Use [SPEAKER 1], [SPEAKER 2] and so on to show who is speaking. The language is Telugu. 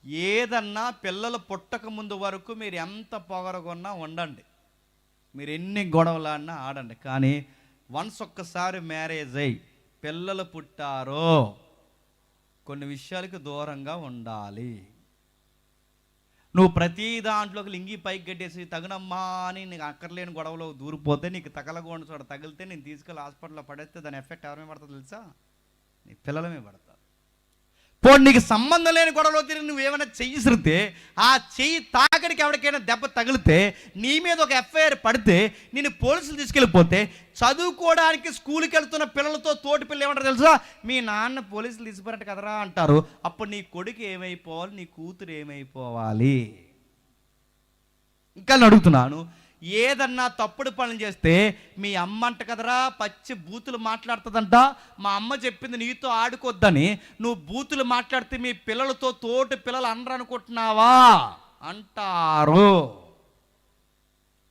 [SPEAKER 1] ఏదన్నా పిల్లలు పుట్టక ముందు వరకు మీరు ఎంత పొగరగొన్నా ఉండండి, మీరు ఎన్ని గొడవలన్నా ఆడండి. కానీ వన్స్ ఒక్కసారి మ్యారేజ్ అయ్యి పిల్లలు పుట్టారో కొన్ని విషయాలకు దూరంగా ఉండాలి. నువ్వు ప్రతి దాంట్లోకి లింగి పైకి కట్టేసి తగునమ్మా అని నీకు అక్కర్లేని గొడవలో దూరిపోతే, నీకు తగలగొండ చోట తగిలితే నేను తీసుకెళ్ళి హాస్పిటల్లో పడేస్తే దాని ఎఫెక్ట్ ఎవరి మీద పడుతుందో తెలుసా? నీ పిల్లల మీద పడతారు. పోనీ నీకు సంబంధం లేని గొడవలో తిరిగి నువ్వేమైనా చెయ్యి సిరితే, ఆ చెయ్యి తాకడికి ఎవరికైనా దెబ్బ తగిలితే, నీ మీద ఒక ఎఫ్ఐఆర్ పడితే, నేను పోలీసులు తీసుకెళ్ళిపోతే, చదువుకోవడానికి స్కూల్కి వెళ్తున్న పిల్లలతో తోటి పిల్లలు ఏమంటారు తెలుసా? మీ నాన్న పోలీసులు తీసుకుపోరట కదరా అంటారు. అప్పుడు నీ కొడుకు ఏమైపోవాలి, నీ కూతురు ఏమైపోవాలి? ఇంకా అడుగుతున్నాను, ఏదన్నా తప్పుడు పనులు చేస్తే మీ అమ్మ అంట కదరా పచ్చి బూతులు మాట్లాడుతుందంట, మా అమ్మ చెప్పింది నీతో ఆడుకోద్దని నువ్వు బూతులు మాట్లాడితే మీ పిల్లలతో తోటి పిల్లలు అనరు అనుకుంటున్నావా అంటారు.